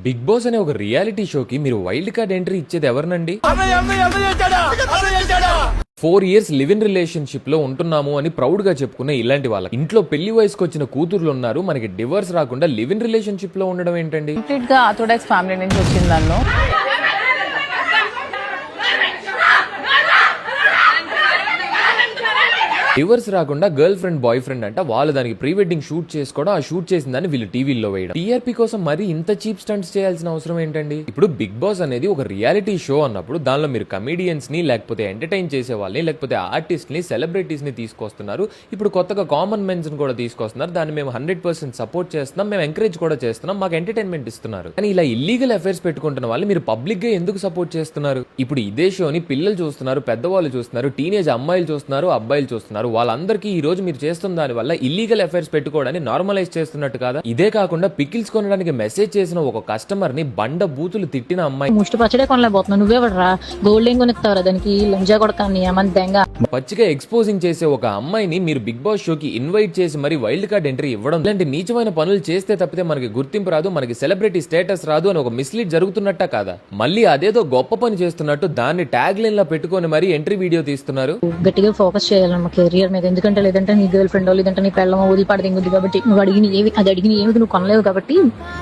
Big boss అనే ఒక reality షోకి మీరు వైల్డ్ కార్డ్ ఎంట్రీ ఇచ్చేది ఎవరినండి? 4 years లివ్ ఇన్ రిలేషన్షిప్ లో ఉంటున్నాము అని ప్రౌడ్ గా చెప్పుకునే ఇలాంటి వాళ్ళకి ఇంట్లో పెళ్లి వయసుకు వచ్చిన కూతుర్లు ఉన్నారు, మనకి డివోర్స్ రాకుండా లివ్ ఇన్ రిలేషన్షిప్ లో ఉండడం ఏంటండి? కంప్లీట్ గా ఆర్థోడాక్స్ ఫ్యామిలీ నుంచి వచ్చింది నన్ను. డివోర్స్ రాకుండా గర్ల్ ఫ్రెండ్ బాయ్ ఫ్రెండ్ అంట, వాళ్ళు దానికి ప్రీ వెడ్డింగ్ షూట్ చేసుకోవడం, ఆ షూట్ చేసిన దాన్ని వీళ్ళు టీవీలో వేయడం. టీఆర్పీ కోసం మరి ఇంత చీప్ స్టంట్స్ చేయాల్సిన అవసరం ఏంటండి? ఇప్పుడు బిగ్ బాస్ అనేది ఒక రియాలిటీ షో అన్నప్పుడు దానిలో మీరు కమీడియన్స్ ని, లేకపోతే ఎంటర్టైన్ చేసే వాళ్ళని, లేకపోతే ఆర్టిస్ట్ ని, సెలబ్రిటీస్ ని తీసుకొస్తున్నారు. ఇప్పుడు కొత్తగా కామన్ మెన్స్ ని కూడా తీసుకొస్తున్నారు. దాన్ని మేము 100% సపోర్ట్ చేస్తున్నాం, మేము ఎంకరేజ్ కూడా చేస్తున్నాం, మాకు ఎంటర్టైన్మెంట్ ఇస్తున్నారు. కానీ ఇలా ఇల్లీగల్ అఫైర్స్ పెట్టుకుంటున్న వాళ్ళు మీరు పబ్లిక్ గా ఎందుకు సపోర్ట్ చేస్తున్నారు? ఇప్పుడు ఇదే షోని పిల్లలు చూస్తున్నారు, పెద్దవాళ్ళు చూస్తున్నారు, టీనేజ్ అమ్మాయిలు చూస్తున్నారు, అబ్బాయిలు చూస్తున్నారు. వాళ్ళందరికీ ఈ రోజు మీరు చేస్తున్న దాని వల్ల ఇల్లీగల్ అఫైర్స్ పెట్టుకోవడాన్ని నార్మలైజ్ చేస్తున్నట్టు కాదా? ఇదే కాకుండా పికిల్స్ కొనడానికి మెసేజ్ చేసిన ఒక కస్టమర్ ని బండ బూతులు తిట్టిన అమ్మాయి ముష్టి పచ్చడే కొనలేకపోతున్నావు, నువ్వెవడరా గోల్డ్ ఏం కొనిస్తావురా దానికి లంజా కొడకాన్ని ఏమని దెంగ పచ్చిగా ఎక్స్పోజింగ్ చేసే ఒక అమ్మాయిని మీరు బిగ్ బాస్ షోకి ఇన్వైట్ చేసి మరి వైల్డ్ కార్డ్ ఎంట్రీ ఇవ్వడం, ఇలాంటి నీచమైన పనులు చేస్తే తప్పితే మనకి గుర్తింపు రాదు, మనకి సెలబ్రిటీ స్టేటస్ రాదు అని ఒక మిస్లీడ్ జరుగుతున్నట్ట కాదా? మళ్ళీ అదేదో గొప్ప పని చేస్తున్నట్టు దాన్ని ట్యాగ్ లైన్ లా పెట్టుకొని మరి ఎంట్రీ వీడియో తీస్తున్నారు. గట్టిగా ఫోకస్ చేయాలన్న కెరియర్ మీద, ఎందుకంటే లేదంటే నీ గర్ల్ ఫ్రెండ్ లేదంటే నీ పెళ్ళమో వదిలిపడి దింగుద్ది కాబట్టి, నువ్వు అడిగిన ఏవి అది అడిగిన ఏమి నువ్వు కొనలేవు కాబట్టి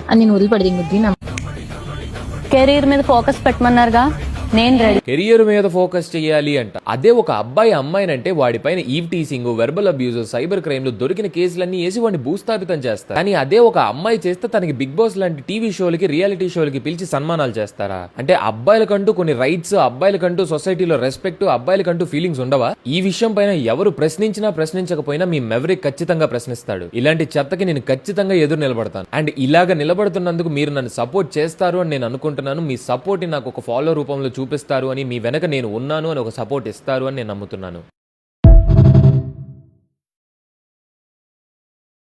అని నేను వదిలిపడి దింగుద్ది. కెరీర్ మీద ఫోకస్ పెట్టమన్నారుగా, నేను రెడీ. కెరియర్ మీద ఫోకస్ చేయాలి అంట. అదే ఒక అబ్బాయి అమ్మాయినంటే వాడిపైన ఈవ్ టీసింగ్, వెర్బల్ అబ్యూజ్, సైబర్ క్రైమ్లు దొరికిన కేసులన్నీ వేసి వాడిని భూస్థాపితం చేస్తారు. కానీ అదే ఒక అమ్మాయి చేస్తే తనకి బిగ్ బాస్ లాంటి టీవీ షోలకి, రియాలిటీ షోలకి పిలిచి సన్మానాలు చేస్తారా? అంటే అబ్బాయిలకంటూ కొన్ని రైట్స్, అబ్బాయిలకంటూ సొసైటీలో రెస్పెక్ట్, అబ్బాయిలకంటూ ఫీలింగ్స్ ఉండవా? ఈ విషయం పైన ఎవరు ప్రశ్నించినా ప్రశ్నించకపోయినా మీ మెవరిక్ ఖచ్చితంగా ప్రశ్నిస్తాడు. ఇలాంటి చెత్తకి నేను ఖచ్చితంగా ఎదురు నిలబడతాను. అండ్ ఇలాగ నిలబడుతున్నందుకు మీరు నన్ను సపోర్ట్ చేస్తారు అని నేను అనుకుంటున్నాను. మీ సపోర్ట్ నాకు ఒక ఫాలో రూపంలో చూపిస్తారు అని, మీ వెనక నేను ఉన్నాను అని ఒక సపోర్ట్ ఇస్తారు అని నేను నమ్ముతున్నాను.